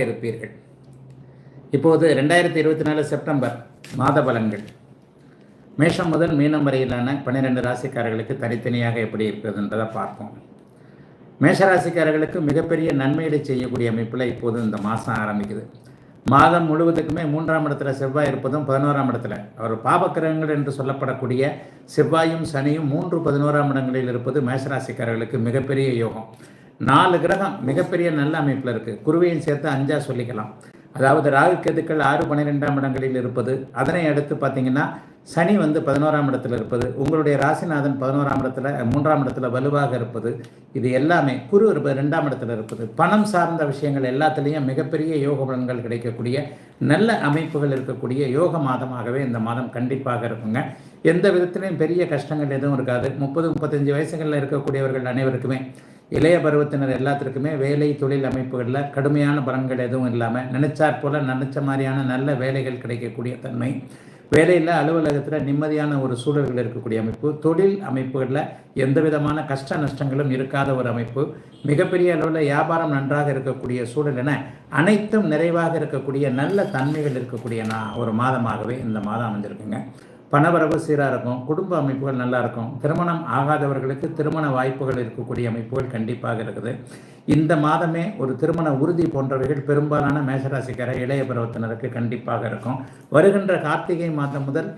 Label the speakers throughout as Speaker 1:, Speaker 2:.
Speaker 1: இருப்பீர்கள். இப்போது 2024 செப்டம்பர் மாத பலன்கள் மேஷம் முதல் மீனம் வரையிலான 12 ராசிக்காரர்களுக்கு தனித்தனியாக எப்படி இருக்கிறதுன்றதை பார்ப்போம். மேஷராசிக்காரர்களுக்கு மிகப்பெரிய நன்மைகளை செய்யக்கூடிய அமைப்பில் இப்போது இந்த மாதம் ஆரம்பிக்குது. மாதம் முழுவதுக்குமே 3ஆம் இடத்துல செவ்வாய் இருப்பதும் 11ஆம் இடத்துல அவர் பாபக்கிரகங்கள் என்று சொல்லப்படக்கூடிய செவ்வாயும் சனியும் 3-11ஆம் இடங்களில் இருப்பது மேஷராசிக்காரர்களுக்கு மிகப்பெரிய யோகம். 4 கிரகம் மிகப்பெரிய நல்ல அமைப்பில் இருக்குது. குருவையும் சேர்த்து 5 சொல்லிக்கலாம். அதாவது ராகு கேதுக்கள் 6-12ஆம் இடங்களில் இருப்பது, அதனை அடுத்து பார்த்தீங்கன்னா சனி 11ஆம் இடத்துல இருப்பது, உங்களுடைய ராசிநாதன் 11ஆம் இடத்துல 3ஆம் இடத்துல வலுவாக இருப்பது, இது எல்லாமே குரு 2ஆம் இடத்துல இருப்பது, பணம் சார்ந்த விஷயங்கள் எல்லாத்துலேயும் மிகப்பெரிய யோக பலன்கள் கிடைக்கக்கூடிய நல்ல அமைப்புகள் இருக்கக்கூடிய யோக மாதமாகவே இந்த மாதம் கண்டிப்பாக இருக்குங்க. எந்த விதத்திலையும் பெரிய கஷ்டங்கள் எதுவும் இருக்காது. 30-35 வயசுகளில் இருக்கக்கூடியவர்கள் அனைவருக்குமே, இளைய பருவத்தினர் எல்லாத்திற்குமே வேலை தொழில் அமைப்புகளில் கடுமையான பலன்கள் எதுவும் இல்லாமல் நினைச்சாற் போல நினைச்ச மாதிரியான நல்ல வேலைகள் கிடைக்கக்கூடிய தன்மை, வேலையில் அலுவலகத்தில் நிம்மதியான ஒரு சூழல்கள் இருக்கக்கூடிய அமைப்பு, தொழில் அமைப்புகளில் எந்த விதமான கஷ்ட நஷ்டங்களும் இருக்காத ஒரு அமைப்பு, மிகப்பெரிய அளவில் வியாபாரம் நன்றாக இருக்கக்கூடிய சூழல் என அனைத்தும் நிறைவாக இருக்கக்கூடிய நல்ல தன்மைகள் இருக்கக்கூடிய ஒரு மாதமாகவே இந்த மாதம் அமைஞ்சிருக்குங்க. பணவரவு சீராக இருக்கும், குடும்ப அமைப்புகள் நல்லா இருக்கும், திருமணம் ஆகாதவர்களுக்கு திருமண வாய்ப்புகள் இருக்கக்கூடிய அமைப்புகள் கண்டிப்பாக இருக்குது. இந்த மாதமே ஒரு திருமண உறுதி போன்றவைகள் பெரும்பாலான மேஷராசிக்கார இளைய பருவத்தினருக்கு கண்டிப்பாக இருக்கும். வருகின்ற கார்த்திகை மாதம் முதல்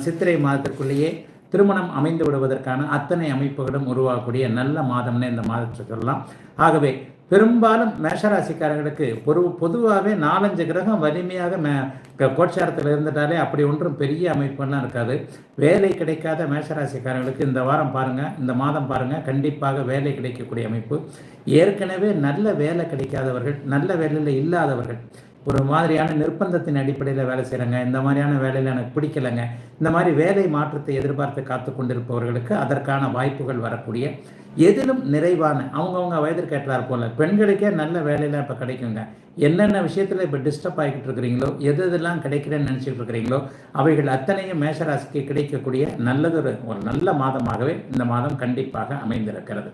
Speaker 1: சித்திரை மாதத்திற்குள்ளேயே திருமணம் அமைந்து விடுவதற்கான அத்தனை அமைப்புகளும் உருவாகக்கூடிய நல்ல மாதம்னு இந்த மாதத்தை சொல்லலாம். ஆகவே பெரும்பாலும் மேஷராசிக்காரர்களுக்கு பொதுவாகவே 4-5 கிரகம் வலிமையாக கோட்சாரத்தில் இருந்துட்டாலே அப்படி ஒன்றும் பெரிய அமைப்புலாம் இருக்காது. வேலை கிடைக்காத மேஷராசிக்காரர்களுக்கு இந்த வாரம் பாருங்கள், இந்த மாதம் பாருங்கள், கண்டிப்பாக வேலை கிடைக்கக்கூடிய அமைப்பு. ஏற்கனவே நல்ல வேலை கிடைக்காதவர்கள், நல்ல வேலையில் இல்லாதவர்கள், ஒரு மாதிரியான நிர்பந்தத்தின் அடிப்படையில் வேலை செய்கிறாங்க, இந்த மாதிரியான வேலையில் எனக்கு பிடிக்கலைங்க, இந்த மாதிரி வேலை மாற்றத்தை எதிர்பார்த்து காத்து கொண்டிருப்பவர்களுக்கு அதற்கான வாய்ப்புகள் வரக்கூடிய, எதிலும் நிறைவான அவங்கவுங்க வயதிற்கு ஏற்றார் போல பெண்களுக்கே நல்ல வேலையெல்லாம் இப்போ கிடைக்குங்க. என்னென்ன விஷயத்தில் இப்போ டிஸ்டர்ப் ஆகிக்கிட்டு இருக்கிறீங்களோ, எதெல்லாம் கிடைக்கிறேன்னு நினச்சிக்கிட்டு இருக்கிறீங்களோ அவைகள் அத்தனையும் மேஷராசிக்கு கிடைக்கக்கூடிய நல்லதொரு ஒரு நல்ல மாதமாகவே இந்த மாதம் கண்டிப்பாக அமைந்திருக்கிறது.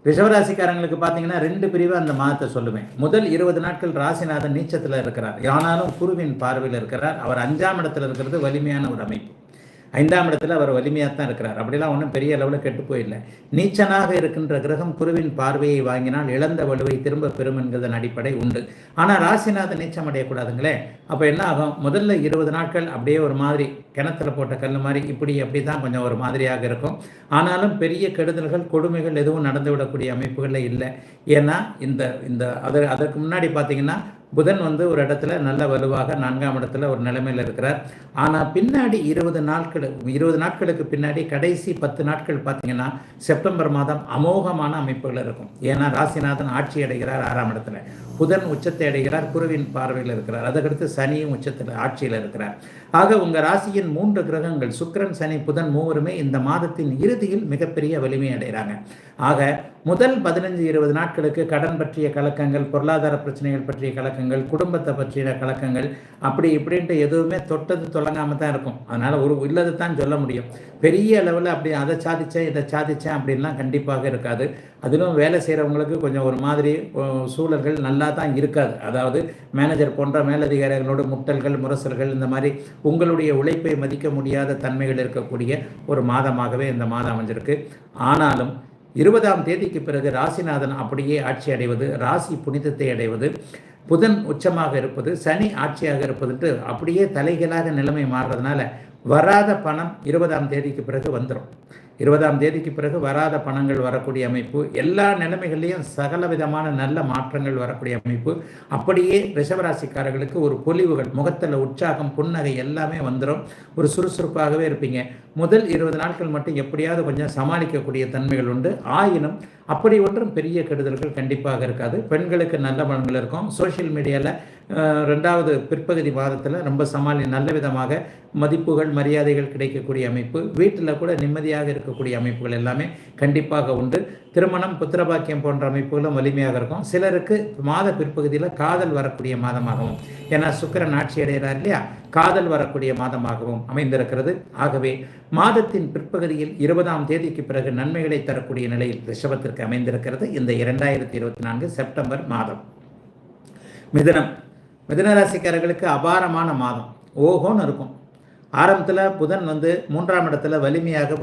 Speaker 1: ரிஷபராசிக்காரங்களுக்கு பார்த்தீங்கன்னா 2 பிரிவு அந்த மாதத்தை சொல்லுவேன். முதல் 20 நாட்கள் ராசிநாதன் நீச்சத்தில் இருக்கிறார், ஆனாலும் குருவின் பார்வையில் இருக்கிறார். அவர் 5ஆம் இடத்துல இருக்கிறது வலிமையான ஒரு அமைப்பு. 5ஆம் இடத்துல அவர் வலிமையாக தான் இருக்கிறார். அப்படிலாம் ஒன்றும் பெரிய அளவில் கெட்டு போயில்லை. நீச்சனாக இருக்கின்ற கிரகம் குருவின் பார்வையை வாங்கினால் இழந்த வலுவை திரும்ப பெறும் என்கிறதன் அடிப்படை உண்டு. ஆனால் ராசிநாதன் நீச்சம் அடையக்கூடாதுங்களே. அப்போ என்ன ஆகும், முதல்ல 20 நாட்கள் அப்படியே ஒரு மாதிரி கிணத்துல போட்ட கல் மாதிரி அப்படி தான் கொஞ்சம் ஒரு மாதிரியாக இருக்கும். ஆனாலும் பெரிய கெடுதல்கள் கொடுமைகள் எதுவும் நடந்துவிடக்கூடிய அமைப்புகளில் இல்லை. ஏன்னா அதற்கு முன்னாடி பார்த்தீங்கன்னா புதன் ஒரு இடத்துல நல்ல வலுவாக 4ஆம் இடத்துல ஒரு நிலைமையில் இருக்கிறார். ஆனால் பின்னாடி 20 நாட்களுக்கு பின்னாடி கடைசி 10 நாட்கள் பார்த்தீங்கன்னா செப்டம்பர் மாதம் அமோகமான அமைப்புகள் இருக்கும். ஏன்னா ராசிநாதன் ஆட்சி அடைகிறார் 6ஆம் இடத்துல, புதன் உச்சத்தை அடைகிறார், குருவின் பார்வையில் இருக்கிறார், அதுக்கடுத்து சனியும் உச்சத்தில் ஆட்சியில் இருக்கிறார். ஆக உங்கள் ராசியின் 3 கிரகங்கள் சுக்கிரன் சனி புதன் மூவருமே இந்த மாதத்தின் இறுதியில் மிகப்பெரிய வலிமை அடைகிறாங்க. ஆக முதல் 15-20 நாட்களுக்கு கடன் பற்றிய கலக்கங்கள், பொருளாதார பிரச்சனைகள் பற்றிய கலக்கங்கள், குடும்பத்தை பற்றிய கலக்கங்கள், அப்படி இப்படின்ட்டு எதுவுமே தொட்டது தொடங்காமல் தான் இருக்கும். அதனால் இல்லது தான் சொல்ல முடியும். பெரிய அளவில் அப்படி அதை சாதித்தேன் இதை சாதித்தேன் அப்படின்லாம் கண்டிப்பாக இருக்காது. அதிலும் வேலை செய்கிறவங்களுக்கு கொஞ்சம் ஒரு மாதிரி சூழல்கள் நல்லா தான் இருக்காது. அதாவது மேனேஜர் போன்ற மேலதிகாரிகளோட முட்டல்கள், முரசல்கள், இந்த மாதிரி உங்களுடைய உழைப்பை மதிக்க முடியாத தன்மைகள் இருக்கக்கூடிய ஒரு மாதமாகவே இந்த மாதம் அமைஞ்சிருக்கு. ஆனாலும் 20ஆம் தேதிக்கு பிறகு ராசிநாதன் அப்படியே ஆட்சி அடைவது, ராசி புனிதத்தை அடைவது, புதன் உச்சமாக இருப்பது, சனி ஆட்சியாக இருப்பதுட்டு அப்படியே தலைகளாக நிலைமை மாறுறதுனால வராத பணம் 20ஆம் தேதிக்கு பிறகு வந்துடும். 20ஆம் தேதிக்கு பிறகு வராத பணங்கள் வரக்கூடிய அமைப்பு, எல்லா நிலைமைகள்லையும் சகல விதமான நல்ல மாற்றங்கள் வரக்கூடிய அமைப்பு. அப்படியே ரிஷபராசிக்காரர்களுக்கு ஒரு பொலிவுகள், முகத்தில் உற்சாகம், புன்னகை எல்லாமே வந்துடும். ஒரு சுறுசுறுப்பாகவே இருப்பீங்க. முதல் 20 நாட்கள் மட்டும் எப்படியாவது கொஞ்சம் சமாளிக்கக்கூடிய தன்மைகள் உண்டு. ஆயினும் அப்படி ஒன்றும் பெரிய கெடுதல்கள் கண்டிப்பாக இருக்காது. பெண்களுக்கு நல்ல பலன்கள் இருக்கும். சோஷியல் மீடியாவில் 2வது பிற்பகுதி மாதத்தில் ரொம்ப நல்ல விதமாக மதிப்புகள், மரியாதைகள் கிடைக்கக்கூடிய அமைப்பு, வீட்டில் கூட நிம்மதியாக இருக்கக்கூடிய அமைப்புகள் எல்லாமே கண்டிப்பாக உண்டு. திருமணம், புத்திரபாக்கியம் போன்ற அமைப்புகளும் வலிமையாக இருக்கும். சிலருக்கு மாத பிற்பகுதியில் காதல் வரக்கூடிய மாதமாகவும், ஏன்னா சுக்கிரன் ஆட்சி அடைகிறார் இல்லையா, காதல் வரக்கூடிய மாதமாகவும் அமைந்திருக்கிறது. ஆகவே மாதத்தின் பிற்பகுதியில் 20ஆம் தேதிக்கு பிறகு நன்மைகளை தரக்கூடிய நிலையில் ரிஷபத்திற்கு அமைந்திருக்கிறது இந்த 2024 செப்டம்பர் மாதம். மிதுன ராசிக்காரர்களுக்கு அபாரமான மாதம், ஓஹோன்னு இருக்கும். ஆரம்பத்தில் புதன் 3ஆம் இடத்துல வலிமையாக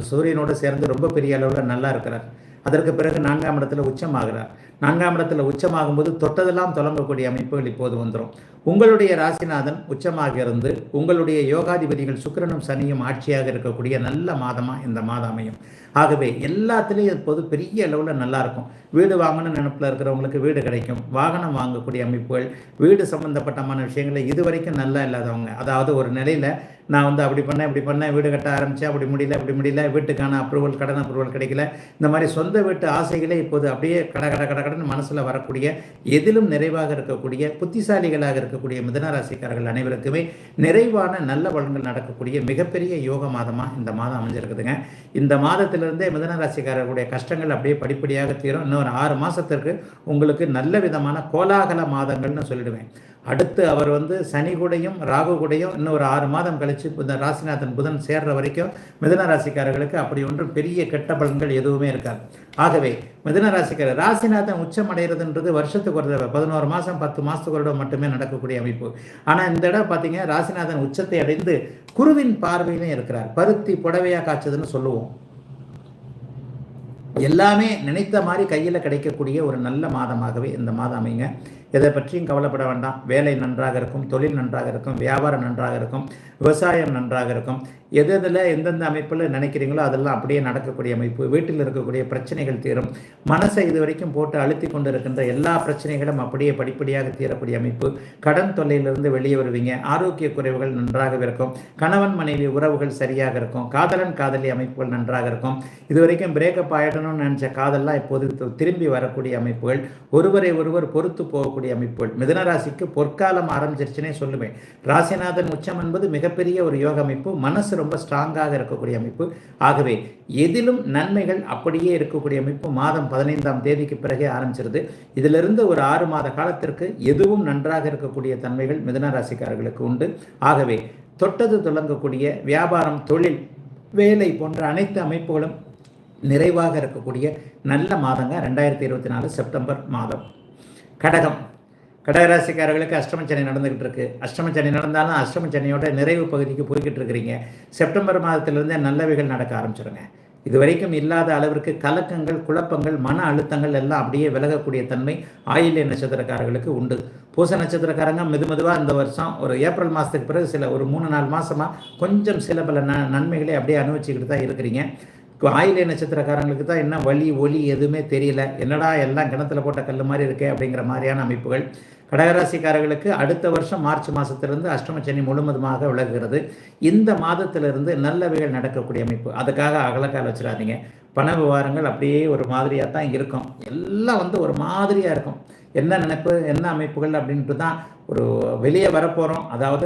Speaker 1: சூரியனோடு சேர்ந்து ரொம்ப பெரிய அளவில் நல்லா இருக்கிறார். அதற்கு பிறகு 4ஆம் இடத்துல உச்சமாகிறார். 4ஆம் இடத்துல உச்சமாகும்போது தொட்டதெல்லாம் தொடங்கக்கூடிய அமைப்புகள் இப்போது வந்துடும். உங்களுடைய ராசிநாதன் உச்சமாக இருந்து உங்களுடைய யோகாதிபதிகள் சுக்கிரனும் சனியும் ஆட்சியாக இருக்கக்கூடிய நல்ல மாதமாக இந்த மாதம் அமையும். ஆகவே எல்லாத்துலேயும் இப்போது பெரிய அளவில் நல்லாயிருக்கும். வீடு வாங்கணும்னு நினைப்பில் இருக்கிறவங்களுக்கு வீடு கிடைக்கும். வாகனம் வாங்கக்கூடிய அமைப்புகள், வீடு சம்பந்தப்பட்டமான விஷயங்களை இதுவரைக்கும் நல்லா இல்லாதவங்க, அதாவது ஒரு நிலையில் நான் அப்படி பண்ணேன் வீடு கட்ட ஆரம்பித்தேன், அப்படி முடியல வீட்டுக்கான அப்ரூவல் கடன் அப்ரூவல் கிடைக்கல, இந்த மாதிரி சொந்த வீட்டு ஆசைகளே இப்போது அப்படியே கடன்னு மனசில் வரக்கூடிய, எதிலும் நிறைவாக இருக்கக்கூடிய புத்திசாலிகளாக இருக்கக்கூடிய மிதுனராசிக்காரர்கள் அனைவருக்குமே நிறைவான நல்ல பலன்கள் நடக்கக்கூடிய மிகப்பெரிய யோக மாதமாக இந்த மாதம் அமைஞ்சிருக்குதுங்க. இந்த மாதத்திலிருந்தே மிதுனராசிக்காரர்களுடைய கஷ்டங்கள் அப்படியே படிப்படியாக தீரும். இன்னொரு 6 மாதத்திற்கு உங்களுக்கு நல்ல விதமான கோலாகல மாதங்கள்னு சொல்லிடுவேன். அடுத்து அவர் சனி கூடையும் ராகு கூடையும் இன்னும் ஒரு 6 மாதம் கழித்து இந்த ராசிநாதன் புதன் சேர்ற வரைக்கும் மிதுன ராசிக்காரர்களுக்கு அப்படி ஒன்றும் பெரிய கெட்ட பலன்கள் எதுவுமே இருக்காது. ஆகவே மிதுன ராசிக்காரர் ராசிநாதன் உச்சம் அடைகிறதுன்றது வருஷத்துக்கு ஒரு தடவை 11 மாதம் 10 மாதத்துக்கு ஒரு மட்டுமே நடக்கக்கூடிய அமைப்பு. ஆனால் இந்த இடம் பார்த்தீங்கன்னா ராசிநாதன் உச்சத்தை அடைந்து குருவின் பார்வையிலும் இருக்கிறார். பருத்தி புடவையாக காய்ச்சதுன்னு சொல்லுவோம். எல்லாமே நினைத்த மாதிரி கையில் கிடைக்கக்கூடிய ஒரு நல்ல மாதமாகவே இந்த மாதம் அமைங்க. எதை பற்றியும் கவலைப்பட வேண்டாம். வேலை நன்றாக இருக்கும், தொழில் நன்றாக இருக்கும், வியாபாரம் நன்றாக இருக்கும், விவசாயம் நன்றாக இருக்கும். எதில் எந்தெந்த அமைப்பில் நினைக்கிறீங்களோ அதெல்லாம் அப்படியே நடக்கக்கூடிய அமைப்பு. வீட்டில் இருக்கக்கூடிய பிரச்சனைகள் தீரும். மனசை இதுவரைக்கும் போட்டு அழுத்தி கொண்டு இருக்கின்ற எல்லா பிரச்சனைகளும் அப்படியே படிப்படியாக தீரக்கூடிய அமைப்பு. கடன் தொல்லையிலிருந்து வெளியே வருவீங்க. ஆரோக்கிய குறைவுகள் நன்றாக இருக்கும். கணவன் மனைவி உறவுகள் சரியாக இருக்கும். காதலன் காதலி அமைப்புகள் நன்றாக இருக்கும். இதுவரைக்கும் பிரேக்கப் ஆகிடணும்னு நினச்ச காதல்லாம் இப்போது திரும்பி வரக்கூடிய அமைப்புகள். ஒருவரை ஒருவர் பொறுத்து போகக்கூடிய அமைப்புகள். மிதுன ராசிக்கு பொற்காலம் ஆரம்பிச்சிருச்சுன்னே சொல்லுவேன். ராசிநாதன் உச்சம் என்பது மிகப்பெரிய ஒரு யோக அமைப்பு. மனசு ரொம்ப ஸ்ட்ராங்காக இருக்கக்கூடிய அமைப்பு. ஆகவே எதிலும் நன்மைகள் அப்படியே இருக்கக்கூடிய அமைப்பு மாதம் 15ஆம் தேதிக்கு பிறகே ஆரம்பிச்சிருது. இதிலிருந்து ஒரு 6 மாத காலத்திற்கு எதுவும் நன்றாக இருக்கக்கூடிய தன்மைகள் மிதுன ராசிக்காரர்களுக்கு உண்டு. ஆகவே தொட்டது தொடங்கக்கூடிய வியாபாரம், தொழில், வேலை போன்ற அனைத்து அமைப்புகளும் நிறைவாக இருக்கக்கூடிய நல்ல மாதங்க 2024 செப்டம்பர் மாதம். கடகராசிக்காரர்களுக்கு அஷ்டமச்சனி நடந்துகிட்டு இருக்கு. அஷ்டமச்சனி நடந்தாலும் அஷ்டமச்சனியோட நிறைவு பகுதிக்கு போய்கிட்டு இருக்கிறீங்க. செப்டம்பர் மாதத்திலிருந்தே நல்லவைகள் நடக்க ஆரம்பிச்சிருங்க. இதுவரைக்கும் இல்லாத அளவிற்கு கலக்கங்கள், குழப்பங்கள், மன அழுத்தங்கள் எல்லாம் அப்படியே விலகக்கூடிய தன்மை ஆயில்ய நட்சத்திரக்காரர்களுக்கு உண்டு. பூச நட்சத்திரக்காரங்க மெதுவாக இந்த வருஷம் ஒரு ஏப்ரல் மாதத்துக்கு பிறகு ஒரு 3-4 மாதமாக கொஞ்சம் சில பல நன்மைகளை அப்படியே அனுபவிச்சுக்கிட்டு தான் இருக்கிறீங்க. ஆயில்ய நட்சத்திரக்காரங்களுக்கு தான் என்ன வலி ஒலி எதுவுமே தெரியல, என்னடா எல்லாம் கிணத்துல போட்ட கல் மாதிரி இருக்கே அப்படிங்கிற மாதிரியான அமைப்புகள். கடகராசிக்காரர்களுக்கு அடுத்த வருஷம் மார்ச் மாதத்திலிருந்து அஷ்டமச்சனி முழுவதுமாக விலகுகிறது. இந்த மாதத்திலிருந்து நல்லவைகள் நடக்கக்கூடிய அமைப்பு. அதுக்காக அகலக்கால் வச்சிடாதீங்க. பண விவகாரங்கள் அப்படியே ஒரு மாதிரியாக தான் இருக்கும். எல்லாம் ஒரு மாதிரியாக இருக்கும். என்ன நினைப்பு, என்ன அமைப்புகள் அப்படின்ட்டு தான் ஒரு வெளியே வரப்போகிறோம். அதாவது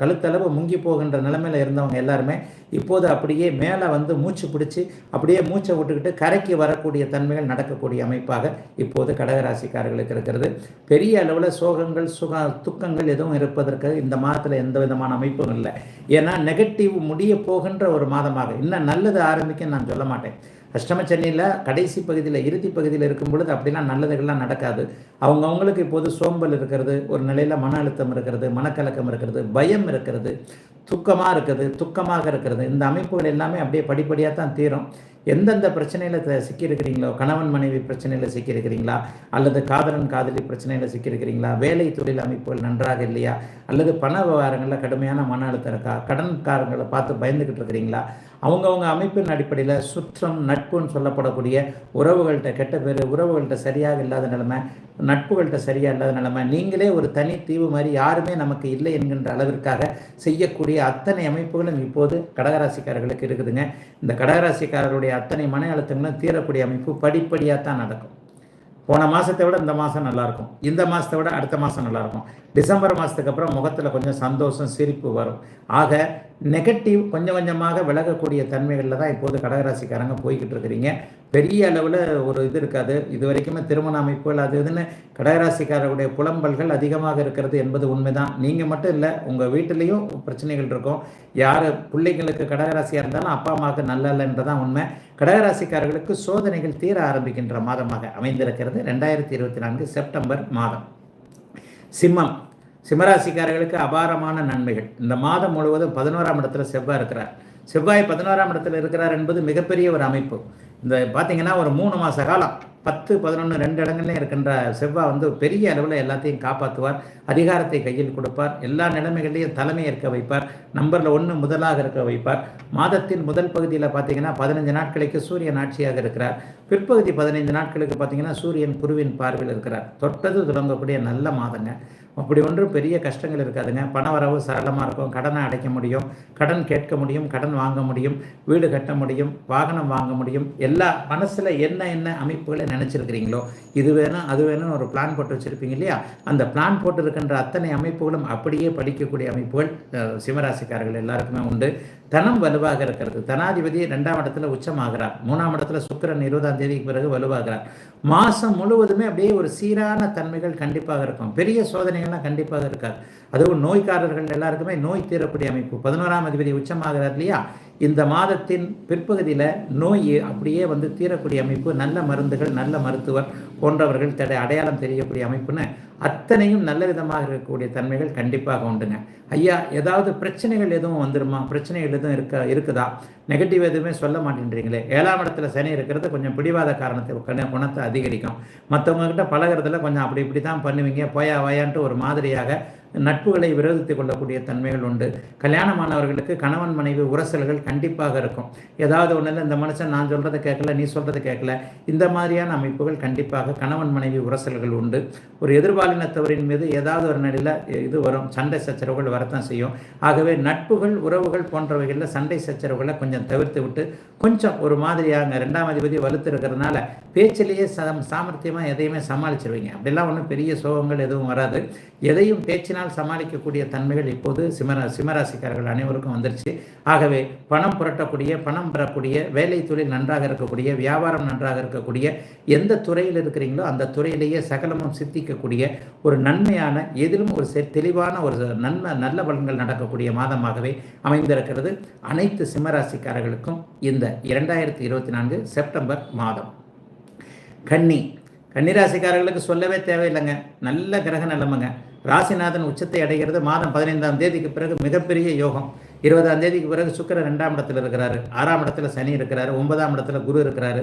Speaker 1: கழுத்தளவு முங்கி போகின்ற நிலைமையில் இருந்தவங்க எல்லாருமே இப்போது அப்படியே மேலே மூச்சு பிடிச்சி அப்படியே மூச்சை விட்டுக்கிட்டு கரைக்கு வரக்கூடிய தன்மைகள் நடக்கக்கூடிய அமைப்பாக இப்போது கடகராசிக்காரர்களுக்கு இருக்கிறது. பெரிய அளவில் சோகங்கள், துக்கங்கள் எதுவும் இருப்பதற்கு இந்த மாதத்தில் எந்த விதமான அமைப்பும் இல்லை. ஏன்னா நெகட்டிவ் முடிய போகின்ற ஒரு மாதமாக, இன்னும் நல்லது ஆரம்பிக்க நான் சொல்ல மாட்டேன். அஷ்டமச்சனியில் கடைசி பகுதியில், இறுதி பகுதியில் இருக்கும் பொழுது அப்படிலாம் நல்லதுகள்லாம் நடக்காது. அவங்கவுங்களுக்கு இப்போது சோம்பல் இருக்கிறது, ஒரு நிலையில் மன அழுத்தம் இருக்கிறது, மனக்கலக்கம் இருக்கிறது, பயம் இருக்கிறது, துக்கமாக இருக்கிறது. இந்த அமைப்புகள் எல்லாமே அப்படியே படிப்படியாக தான் தீரும். எந்தெந்த பிரச்சனையில் சிக்கியிருக்கிறீங்களோ, கணவன் மனைவி பிரச்சனையில் சிக்கியிருக்கிறீங்களா, அல்லது காதலன் காதலி பிரச்சனையில் சிக்கியிருக்கிறீங்களா, வேலை தொழில் அமைப்புகள் நன்றாக இல்லையா, அல்லது பண விவகாரங்களில் கடுமையான மன அழுத்தம் இருக்கா, கடன்காரங்களை பார்த்து பயந்துக்கிட்டு இருக்கிறீங்களா, அவங்கவுங்க அமைப்பின் அடிப்படையில் சுற்றம், நட்புன்னு சொல்லப்படக்கூடிய உறவுகள்கிட்ட கெட்ட பேர், உறவுகள்கிட்ட சரியாக இல்லாத நிலைமை, நட்புகள்கிட்ட சரியாக இல்லாத நிலைமை, நீங்களே ஒரு தனி தீவு மாதிரி யாருமே நமக்கு இல்லை என்கின்ற அளவிற்காக செய்யக்கூடிய அத்தனை அமைப்புகளும் இப்போது கடகராசிக்காரர்களுக்கு இருக்குதுங்க. இந்த கடகராசிக்காரருடைய அத்தனை மன அழுத்தங்களும் தீரக்கூடிய அமைப்பு படிப்படியாக தான் நடக்கும். போன மாதத்தை விட இந்த மாதம் நல்லாயிருக்கும், இந்த மாதத்தை விட அடுத்த மாதம் நல்லாயிருக்கும். டிசம்பர் மாதத்துக்கு அப்புறம் முகத்தில் கொஞ்சம் சந்தோஷம் சிரிப்பு வரும். ஆக நெகட்டிவ் கொஞ்சம் கொஞ்சமாக விலகக்கூடிய தன்மைகளில் தான் இப்போது கடகராசிக்காரங்க போய்கிட்டு இருக்கிறீங்க. பெரிய அளவில் ஒரு இது இருக்காது. இது வரைக்குமே திருமண அமைப்புகள் அது இதுன்னு கடகராசிக்காரருடைய புலம்பல்கள் அதிகமாக இருக்கிறது என்பது உண்மைதான். நீங்கள் மட்டும் இல்லை, உங்கள் வீட்டிலையும் பிரச்சனைகள் இருக்கும். யார் பிள்ளைங்களுக்கு கடகராசியாக இருந்தாலும் அப்பா அம்மாவுக்கு நல்ல இல்லைன்றதான் உண்மை. கடகராசிக்காரர்களுக்கு சோதனைகள் தீர ஆரம்பிக்கின்ற மாதமாக அமைந்திருக்கிறது 2024 செப்டம்பர் மாதம். சிம்மம், சிம்மராசிக்காரர்களுக்கு அபாரமான நன்மைகள். இந்த மாதம் முழுவதும் 11ஆம் இடத்துல செவ்வாய் இருக்கிறார். செவ்வாய் 11ஆம் இடத்துல இருக்கிறார் என்பது மிகப்பெரிய ஒரு அமைப்பு. இந்த பார்த்தீங்கன்னா ஒரு 3 மாத காலம் 10, 11, 2 இடங்கள்லையும் இருக்கின்ற செவ்வாய் வந்து பெரிய அளவில் எல்லாத்தையும் காப்பாற்றுவார். அதிகாரத்தை கையில் கொடுப்பார். எல்லா நிலைமைகளையும் தலைமை ஏற்க வைப்பார். நம்பரில் 1 முதலாக இருக்க வைப்பார். மாதத்தின் முதல் பகுதியில் பார்த்தீங்கன்னா 15 நாட்களுக்கு சூரியன் ஆட்சியாக இருக்கிறார். பிற்பகுதி 15 நாட்களுக்கு பார்த்தீங்கன்னா சூரியன் குருவின் பார்வையில் இருக்கிறார். தொட்டது தொடங்கக்கூடிய நல்ல மாதங்க. அப்படி ஒன்றும் பெரிய கஷ்டங்கள் இருக்காதுங்க. பண வரவு சரளமாக இருக்கும். கடனை அடைக்க முடியும், கடன் கேட்க முடியும், கடன் வாங்க முடியும், வீடு கட்ட முடியும், வாகனம் வாங்க முடியும். எல்லா மனசில் என்ன அமைப்புகளை நினச்சிருக்கிறீங்களோ, இது வேணும் அது வேணும்னு ஒரு பிளான் போட்டு வச்சுருப்பீங்க இல்லையா, அந்த பிளான் போட்டு இருக்கின்ற அத்தனை அமைப்புகளும் அப்படியே படிக்கக்கூடிய அமைப்புகள் சிம்மராசிக்காரர்கள் எல்லாருக்குமே உண்டு. தனம் வலுவாக இருக்கிறது. தனாதிபதி 2ஆம் இடத்துல உச்சமாகிறார். 3ஆம் இடத்துல சுக்கிரன் 20ஆம் தேதிக்கு பிறகு வலுவாகிறார். மாதம் முழுவதுமே அப்படியே ஒரு சீரான தன்மைகள் கண்டிப்பாக இருக்கும். பெரிய சோதனைகள்லாம் கண்டிப்பாக இருக்காது. அதுவும் நோய்க்காரர்கள் எல்லாருக்குமே நோய் தீரக்கூடிய அமைப்பு. 11ஆம் அதிபதி உச்சமாகிறார் இல்லையா, இந்த மாதத்தின் பிற்பகுதியில் நோய் அப்படியே வந்து தீரக்கூடிய அமைப்பு. நல்ல மருந்துகள், நல்ல மருத்துவர் போன்றவர்கள் அடையாளம் தெரியக்கூடிய அமைப்புன்னு அத்தனையும் நல்ல விதமாக இருக்கக்கூடிய தன்மைகள் கண்டிப்பாக உண்டுங்க. ஐயா, ஏதாவது பிரச்சனைகள் எதுவும் வந்துருமா, பிரச்சனைகள் எதுவும் இருக்குதா, நெகட்டிவ் எதுவுமே சொல்ல மாட்டேன்றீங்களே. 7ஆம் இடத்துல சனி இருக்கிறது கொஞ்சம் பிடிவாத காரணத்தை குணத்தை அதிகரிக்கும். மற்றவங்ககிட்ட பழகிறதுல கொஞ்சம் அப்படி இப்படி தான் பண்ணுவீங்க, போயா வாயான்ட்டு ஒரு மாதிரியாக நட்புகளை விரோதித்துக் கொள்ளக்கூடிய தன்மைகள் உண்டு. கல்யாணமானவர்களுக்கு கணவன் மனைவி உரசல்கள் கண்டிப்பாக இருக்கும். ஏதாவது ஒன்றில் இந்த மனுஷன் நான் சொல்கிறத கேட்கல, நீ சொல்கிறத கேட்கல, இந்த மாதிரியான அமைப்புகள் கண்டிப்பாக கணவன் மனைவி உரசல்கள் உண்டு. ஒரு எதிர்பாலினத்தவரின் மீது ஏதாவது ஒரு நிலையில் இது வரும், சண்டை சச்சரவுகள் வரத்தான் செய்யும். ஆகவே நட்புகள், உறவுகள் போன்றவைகளில் சண்டை சச்சரவுகளை கொஞ்சம் தவிர்த்து விட்டு கொஞ்சம் ஒரு மாதிரியாக 2ஆம் அதிபதி வலுத்து இருக்கிறதுனால பேச்சிலேயே சாமர்த்தியமாக எதையுமே சமாளிச்சிருவீங்க. அப்படிலாம் ஒன்றும் பெரிய சோகங்கள் எதுவும் வராது. எதையும் பேச்சினால் சமாளிக்கக்கூடிய தன்மைகள் இப்போது சிம்மராசிக்காரர்கள் அனைவருக்கும் வந்துருச்சு. ஆகவே பணம் புரட்டக்கூடிய, பணம் பெறக்கூடிய, வேலை தொழில் நன்றாக இருக்கக்கூடிய, வியாபாரம் நன்றாக இருக்கக்கூடிய, எந்த துறையில் இருக்கிறீங்களோ அந்த துறையிலேயே சகலமும் சித்திக்கக்கூடிய ஒரு நன்மையான, எதிலும் ஒரு தெளிவான ஒரு நல்ல பலன்கள் நடக்கக்கூடிய மாதமாகவே அமைந்திருக்கிறது அனைத்து சிம்மராசிக்காரர்களுக்கும் இந்த 2024 செப்டம்பர் மாதம். கன்னிராசிக்காரர்களுக்கு சொல்லவே தேவையில்லைங்க. நல்ல கிரக நிலைமைங்க. ராசிநாதன் உச்சத்தை அடைகிறது மாதம் 15ஆம் தேதிக்கு பிறகு மிகப்பெரிய யோகம். 20ஆம் தேதிக்கு பிறகு சுக்கிரன் 2ஆம் இடத்துல இருக்கிறாரு. 6ஆம் இடத்துல சனி இருக்கிறாரு. 9ஆம் இடத்துல குரு இருக்கிறாரு.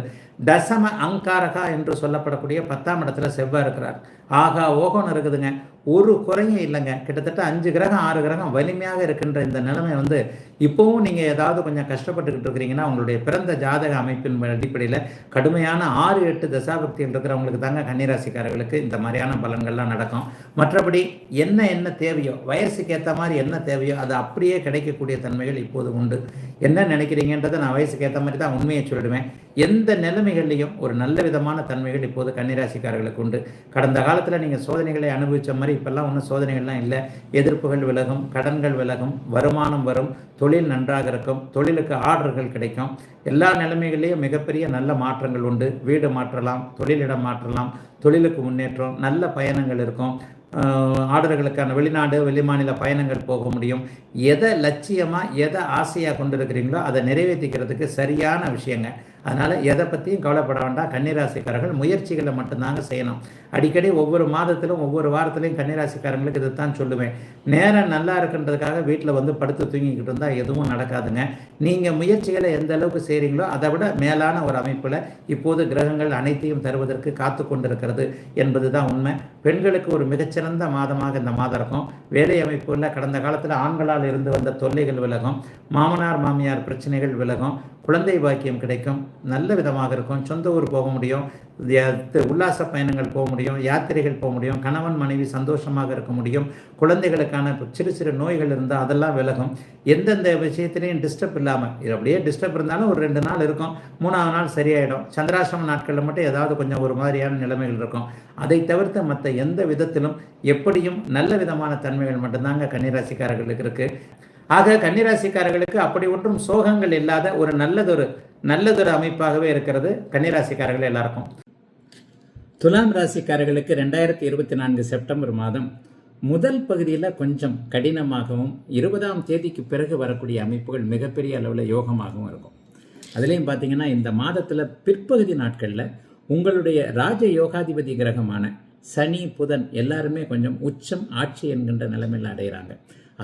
Speaker 1: தசம அங்காரகா என்று சொல்லப்படக்கூடிய 10ஆம் இடத்துல செவ்வாய் இருக்கிறார். ஆகா ஓகோன்னு இருக்குதுங்க. ஒரு குறையும் இல்லைங்க. கிட்டத்தட்ட 5 கிரகம் 6 கிரகம் வலிமையாக இருக்கின்ற இந்த நிலைமை வந்து இப்போவும் நீங்கள் ஏதாவது கொஞ்சம் கஷ்டப்பட்டுக்கிட்டு இருக்கிறீங்கன்னா உங்களுடைய பிறந்த ஜாதக அமைப்பின் அடிப்படையில் கடுமையான 6-8 தசாபக்திகள் இருக்கிறவங்களுக்கு தாங்க கன்னிராசிக்காரர்களுக்கு இந்த மாதிரியான பலன்கள்லாம் நடக்கும். மற்றபடி என்ன தேவையோ, வயசுக்கு ஏற்ற மாதிரி என்ன தேவையோ அது அப்படியே கிடைக்கக்கூடிய தன்மைகள் இப்போது உண்டு. என்ன நினைக்கிறீங்கன்றதை நான் வயசுக்கு ஏற்ற மாதிரி தான் உண்மையை சொல்லிடுவேன். எந்த நிலைமைகள்லையும் ஒரு நல்ல விதமான தன்மைகள் இப்போது கன்னிராசிக்காரர்களுக்கு உண்டு. கடந்த காலத்தில் நீங்கள் சோதனைகளை அனுபவித்த மாதிரி இப்போல்லாம் ஒன்றும் சோதனைகள்லாம் இல்லை. எதிர்ப்புகள் விலகும், கடன்கள் விலகும், வருமானம் வரும், தொழில் நன்றாக இருக்கும், தொழிலுக்கு ஆர்டர்கள் கிடைக்கும். எல்லா நிலைமைகளையும் மிகப்பெரிய நல்ல மாற்றங்கள் உண்டு. வீடு மாற்றலாம், தொழிலிடம் மாற்றலாம், தொழிலுக்கு முன்னேற்றம், நல்ல பயணங்கள் இருக்கும். ஆர்டர்களுக்கான வெளிநாடு வெளிமாநில பயணங்கள் போக முடியும். எதை லட்சியமாக எதை ஆசையாக கொண்டு இருக்கிறீங்களோ அதை நிறைவேற்றிக்கிறதுக்கு சரியான விஷயங்க. அதனால் எதை பற்றியும் கவலைப்பட வேண்டாம். கன்னிராசிக்காரர்கள் முயற்சிகளை மட்டும்தாங்க செய்யணும். அடிக்கடி ஒவ்வொரு மாதத்திலும் ஒவ்வொரு வாரத்திலையும் கன்னிராசிக்காரங்களுக்கு இதை தான் சொல்லுவேன். நேரம் நல்லா இருக்குன்றதுக்காக வீட்டில் வந்து படுத்து தூங்கிக்கிட்டு இருந்தால் எதுவும் நடக்காதுங்க. நீங்கள் முயற்சிகளை எந்த அளவுக்கு செய்கிறீங்களோ அதை விட மேலான ஒரு அமைப்பில் இப்போது கிரகங்கள் அனைத்தையும் தருவதற்கு காத்து கொண்டிருக்கிறது என்பது தான் உண்மை. பெண்களுக்கு ஒரு மிகச்சிறந்த மாதமாக இந்த மாதம் இருக்கும். வேலை அமைப்புகளில் கடந்த காலத்தில் ஆண்களால் இருந்து வந்த தொல்லைகள் விலகும், மாமனார் மாமியார் பிரச்சனைகள் விலகும், குழந்தை பாக்கியம் கிடைக்கும், நல்ல விதமாக இருக்கும், சொந்த ஊர் போக முடியும், உல்லாச பயணங்கள் போக முடியும், யாத்திரைகள் போக முடியும், கணவன் மனைவி சந்தோஷமாக இருக்க முடியும், குழந்தைகளுக்கான சிறு சிறு நோய்கள் இருந்தால் அதெல்லாம் விலகும். எந்தெந்த விஷயத்திலையும் டிஸ்டர்ப் இல்லாமல், இது அப்படியே டிஸ்டர்ப் இருந்தாலும் ஒரு 2 நாள் இருக்கும், 3ஆவது நாள் சரியாயிடும். சந்திராசிரம நாட்களில் மட்டும் ஏதாவது கொஞ்சம் ஒரு மாதிரியான நிலைமைகள் இருக்கும். அதை தவிர்த்து மற்ற எந்த விதத்திலும் எப்படியும் நல்ல விதமான தன்மைகள் மட்டும்தாங்க கன்னிராசிக்காரர்களுக்கு இருக்கு. ஆக கன்னிராசிக்காரர்களுக்கு அப்படி ஒன்றும் சோகங்கள் இல்லாத ஒரு நல்லதொரு அமைப்பாகவே இருக்கிறது கன்னிராசிக்காரர்கள் எல்லாருக்கும். துலாம் ராசிக்காரர்களுக்கு 2024 செப்டம்பர் மாதம் முதல் பகுதியில் கொஞ்சம் கடினமாகவும் 20ஆம் தேதிக்கு பிறகு வரக்கூடிய அமைப்புகள் மிகப்பெரிய அளவில் யோகமாகவும் இருக்கும். அதுலேயும் பார்த்தீங்கன்னா இந்த மாதத்தில் பிற்பகுதி நாட்களில் உங்களுடைய ராஜ யோகாதிபதி கிரகமான சனி புதன் எல்லாருமே கொஞ்சம் உச்சம் ஆட்சி என்கின்ற நிலைமையில் அடைகிறாங்க.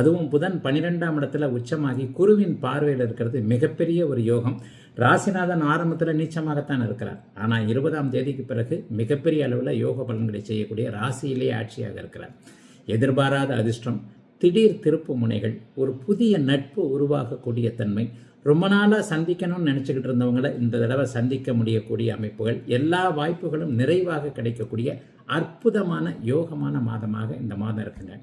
Speaker 1: அதுவும் புதன் 12ஆம் இடத்துல உச்சமாகி குருவின் பார்வையில் இருக்கிறது மிகப்பெரிய ஒரு யோகம். ராசிநாதன் ஆரம்பத்தில் நீச்சமாகத்தான் இருக்கிறார், ஆனால் 20ஆம் தேதிக்கு பிறகு மிகப்பெரிய அளவில் யோக பலன்களை செய்யக்கூடிய ராசியிலே ஆட்சியாக இருக்கிறார். எதிர்பாராத அதிர்ஷ்டம், திடீர் திருப்பு முனைகள், ஒரு புதிய நட்பு உருவாகக்கூடிய தன்மை, ரொம்ப நாளாக சந்திக்கணும்னு நினச்சிக்கிட்டு இருந்தவங்களை இந்த தடவை சந்திக்க முடியக்கூடிய அமைப்புகள், எல்லா வாய்ப்புகளும் நிறைவாக கிடைக்கக்கூடிய அற்புதமான யோகமான மாதமாக இந்த மாதம் இருக்குங்க.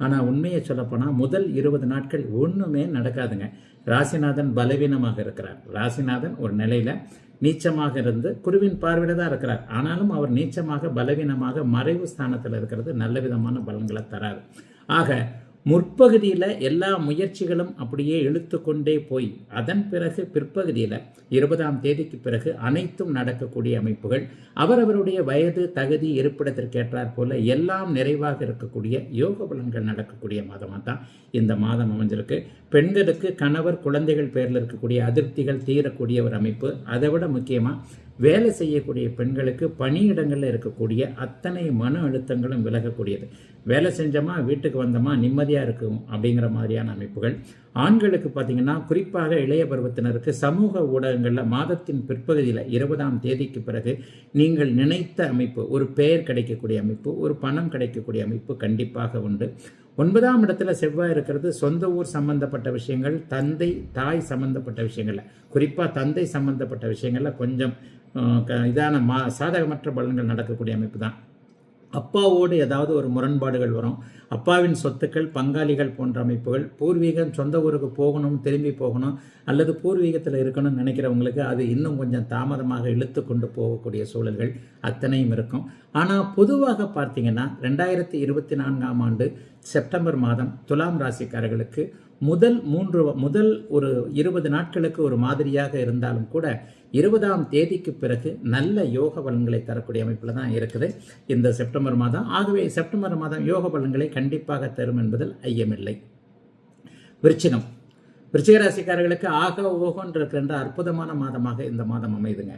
Speaker 1: ஆனால் உண்மையை சொல்லப்போனால் முதல் 20 நாட்கள் ஒன்றுமே நடக்காதுங்க. ராசிநாதன் பலவீனமாக இருக்கிறார். ராசிநாதன் ஒரு நிலையில் நீச்சமாக இருந்து குருவின் பார்வையில் தான் இருக்கிறார். ஆனாலும் அவர் நீச்சமாக பலவீனமாக மறைவு ஸ்தானத்தில் இருக்கிறது நல்ல விதமான பலன்களை தராது. ஆக முற்பகுதியில் எல்லா முயற்சிகளும் அப்படியே இழுத்து கொண்டே போய் அதன் பிறகு பிற்பகுதியில் 20ஆம் தேதிக்கு பிறகு அனைத்தும் நடக்கக்கூடிய அமைப்புகள், அவரவருடைய வயது தகுதி இருப்பிடத்திற்கேற்றாற் போல எல்லாம் நிறைவாக இருக்கக்கூடிய யோக பலன்கள் நடக்கக்கூடிய மாதமாக தான் இந்த மாதம் அமைஞ்சிருக்கு. பெண்களுக்கு கணவர் குழந்தைகள் பேரில் இருக்கக்கூடிய அதிருப்திகள் தீரக்கூடிய ஒரு அமைப்பு. அதை விட முக்கியமாக வேலை செய்யக்கூடிய பெண்களுக்கு பணியிடங்களில் இருக்கக்கூடிய அத்தனை மன அழுத்தங்களும் விலகக்கூடியது. வேலை செஞ்சோமா வீட்டுக்கு வந்தோமா நிம்மதியாக இருக்கும் அப்படிங்கிற மாதிரியான அமைப்புகள். ஆண்களுக்கு பார்த்திங்கன்னா குறிப்பாக இளைய பருவத்தினருக்கு சமூக ஊடகங்களில் மாதத்தின் பிற்பகுதியில் 20ஆம் தேதிக்கு பிறகு நீங்கள் நினைத்த அமைப்பு, ஒரு பெயர் கிடைக்கக்கூடிய அமைப்பு, ஒரு பணம் கிடைக்கக்கூடிய அமைப்பு கண்டிப்பாக உண்டு. 9ஆம் இடத்துல செவ்வாய் இருக்கிறது. சொந்த ஊர் சம்பந்தப்பட்ட விஷயங்கள், தந்தை தாய் சம்பந்தப்பட்ட விஷயங்களில், குறிப்பாக தந்தை சம்பந்தப்பட்ட விஷயங்களில் கொஞ்சம் இதான சாதகமற்ற பலன்கள் நடக்கக்கூடிய அமைப்பு தான். அப்பாவோடு ஏதாவது ஒரு முரண்பாடுகள் வரும். அப்பாவின் சொத்துக்கள், பங்காளிகள் போன்ற அமைப்புகள், பூர்வீகம் சொந்த ஊருக்கு போகணும், திரும்பி போகணும், அல்லது பூர்வீகத்தில் இருக்கணும்னு நினைக்கிறவங்களுக்கு அது இன்னும் கொஞ்சம் தாமதமாக இழுத்து கொண்டு போகக்கூடிய சூழல்கள் அத்தனையும் இருக்கும். ஆனால் பொதுவாக பார்த்தீங்கன்னா 2024ஆம் ஆண்டு செப்டம்பர் மாதம் துலாம் ராசிக்காரர்களுக்கு முதல் ஒரு 20 நாட்களுக்கு ஒரு மாதிரியாக இருந்தாலும் கூட 20ஆம் தேதிக்கு பிறகு நல்ல யோக பலன்களை தரக்கூடிய அமைப்பில் தான் இருக்குது இந்த செப்டம்பர் மாதம். ஆகவே செப்டம்பர் மாதம் யோக பலன்களை கண்டிப்பாக தரும் என்பதில் ஐயமில்லை. விருச்சிக ராசிக்காரர்களுக்கு ஆக ஓகோன்று இருக்கின்ற அற்புதமான மாதமாக இந்த மாதம் அமைதுங்க.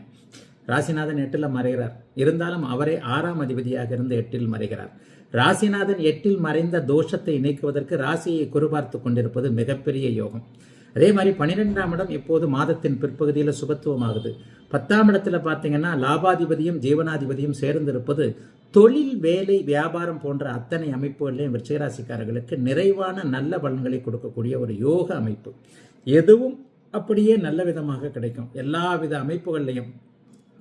Speaker 1: ராசிநாதன் 8ல் மறைகிறார். இருந்தாலும் அவரே 6ஆம் அதிபதியாக இருந்து 8ல் மறைகிறார். ராசிநாதன் 8ல் மறைந்த தோஷத்தை நீக்குவதற்கு ராசியை குறிபார்த்து கொண்டிருப்பது மிகப்பெரிய யோகம். அதே மாதிரி 12ஆம் இடம் இப்போது மாதத்தின் பிற்பகுதியில் சுபத்துவமாகுது. 10ஆம் இடத்துல பார்த்தீங்கன்னா லாபாதிபதியும் ஜீவனாதிபதியும் சேர்ந்திருப்பது தொழில், வேலை, வியாபாரம் போன்ற அத்தனை அமைப்புகளையும் விருச்சிகராசிக்காரர்களுக்கு நிறைவான நல்ல பலன்களை கொடுக்கக்கூடிய ஒரு யோக அமைப்பு. எதுவும் அப்படியே நல்ல விதமாக கிடைக்கும். எல்லா வித அமைப்புகள்லையும்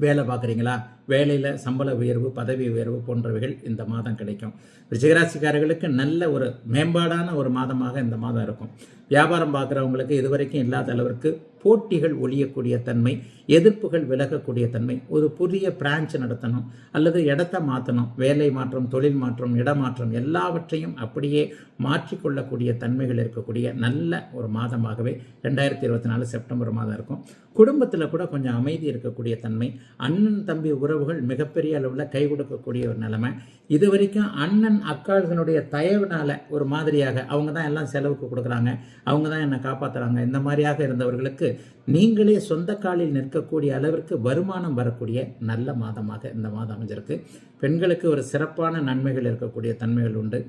Speaker 1: வேலை பார்க்குறீங்களா, வேலையில் சம்பள உயர்வு, பதவி உயர்வு போன்றவைகள் இந்த மாதம் கிடைக்கும். விருச்சிகராசிக்காரர்களுக்கு நல்ல ஒரு மேம்பாடான ஒரு மாதமாக இந்த மாதம் இருக்கும். வியாபாரம் பார்க்குறவங்களுக்கு இதுவரைக்கும் இல்லாத அளவிற்கு போட்டிகள் ஒழியக்கூடிய தன்மை, எதிர்ப்புகள் விலகக்கூடிய தன்மை, ஒரு புதிய பிரான்ச் நடத்தணும் அல்லது இடத்தை மாற்றணும், வேலை மாற்றம், தொழில் மாற்றம், இடமாற்றம் எல்லாவற்றையும் அப்படியே மாற்றிக்கொள்ளக்கூடிய தன்மைகள் இருக்கக்கூடிய நல்ல ஒரு மாதமாகவே 2024 செப்டம்பர் மாதம் இருக்கும். குடும்பத்தில் கூட கொஞ்சம் அமைதி இருக்கக்கூடிய தன்மை, அண்ணன் தம்பி உறவுகள் மிகப்பெரிய அளவில் கை கொடுக்கக்கூடிய ஒரு நிலைமை. இது வரைக்கும் அண்ணன் அக்காள்களுடைய தயவுனால ஒரு மாதிரியாக அவங்க தான் எல்லாம் செலவுக்கு கொடுக்குறாங்க, அவங்க தான் என்னை காப்பாற்றுறாங்க, இந்த மாதிரியாக இருந்தவர்களுக்கு நீங்களே சொந்த காலில் நிற்கக்கூடிய அளவிற்கு வருமானம் வரக்கூடிய நல்ல மாதமாக இந்த மாதம் அமைஞ்சிருக்கு. பெண்களுக்கு ஒரு சிறப்பான நன்மைகள் இருக்கக்கூடிய தன்மைகள் உண்டு.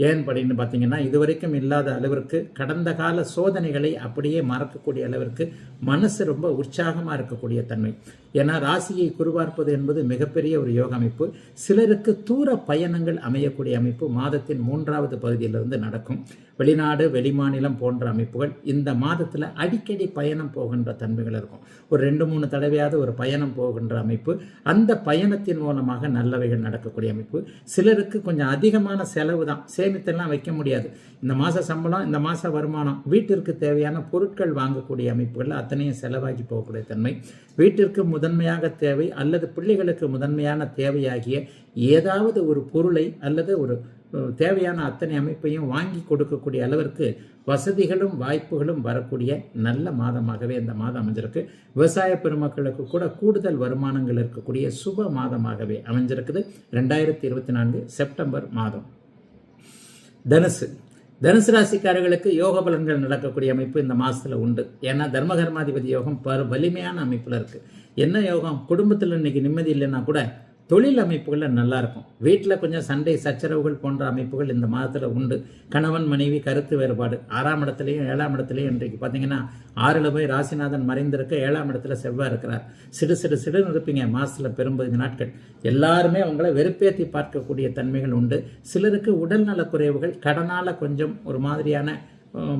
Speaker 1: ஏன் அப்படின்னு பார்த்தீங்கன்னா, இதுவரைக்கும் இல்லாத அளவிற்கு கடந்த கால சோதனைகளை அப்படியே மறக்கக்கூடிய அளவிற்கு மனசு ரொம்ப உற்சாகமாக இருக்கக்கூடிய தன்மை. ஏன்னா ராசியை குருவார்ப்பது என்பது மிகப்பெரிய ஒரு யோக அமைப்பு. சிலருக்கு தூர பயணங்கள் அமையக்கூடிய அமைப்பு மாதத்தின் 3வது பகுதியிலிருந்து நடக்கும். வெளிநாடு வெளிமாநிலம் போன்ற அமைப்புகள் இந்த மாதத்தில் அடிக்கடி பயணம் போகின்ற தன்மைகள் இருக்கும். ஒரு 2-3 தடவையாவது ஒரு பயணம் போகின்ற அமைப்பு. அந்த பயணத்தின் மூலமாக நல்லவைகள் நடக்கக்கூடிய அமைப்பு. சிலருக்கு கொஞ்சம் அதிகமான செலவு தான், சேமித்தெல்லாம் வைக்க முடியாது. இந்த மாத சம்பளம், இந்த மாத வருமானம், வீட்டிற்கு தேவையான பொருட்கள் வாங்கக்கூடிய அமைப்புகள் அத்தனையும் செலவாகி போகக்கூடிய தன்மை. வீட்டிற்கு முதன்மையாக தேவை அல்லது பிள்ளைகளுக்கு முதன்மையான தேவையாகிய ஏதாவது ஒரு பொருளை அல்லது ஒரு தேவையான அத்தனை அமைப்பையும் வாங்கி கொடுக்கக்கூடிய அளவிற்கு வசதிகளும் வாய்ப்புகளும் வரக்கூடிய நல்ல மாதமாகவே இந்த மாதம் அமைஞ்சிருக்கு. விவசாய பெருமக்களுக்கு கூட கூடுதல் வருமானங்கள் இருக்கக்கூடிய சுப மாதமாகவே அமைஞ்சிருக்குது 2024 செப்டம்பர் மாதம். தனுசு ராசிக்காரர்களுக்கு யோக பலன்கள் நடக்கக்கூடிய அமைப்பு இந்த மாதத்தில் உண்டு. ஏன்னா தர்மகர்மாதிபதி யோகம் வலிமையான அமைப்பில் இருக்குது. என்ன யோகம்? குடும்பத்தில் இன்னைக்கு நிம்மதி இல்லைன்னா கூட தொழில் அமைப்புகளில் நல்லா இருக்கும். வீட்டில் கொஞ்சம் சண்டை சச்சரவுகள் போன்ற அமைப்புகள் இந்த மாதத்தில் உண்டு. கணவன் மனைவி கருத்து வேறுபாடு 6ஆம் இடத்துலையும் 7ஆம் இடத்துலையும் இன்றைக்கு பார்த்தீங்கன்னா 6ல் போய் ராசிநாதன் மறைந்திருக்க 7ஆம் இடத்துல செவ்வாய் இருக்கிறார். சிடுன்னு இருப்பீங்க மாதத்தில் பெரும்பகுதி நாட்கள். எல்லாருமே அவங்கள வெறுப்பேற்றி பார்க்கக்கூடிய தன்மைகள் உண்டு. சிலருக்கு உடல் நலக்குறைவுகள், கடனால் கொஞ்சம் ஒரு மாதிரியான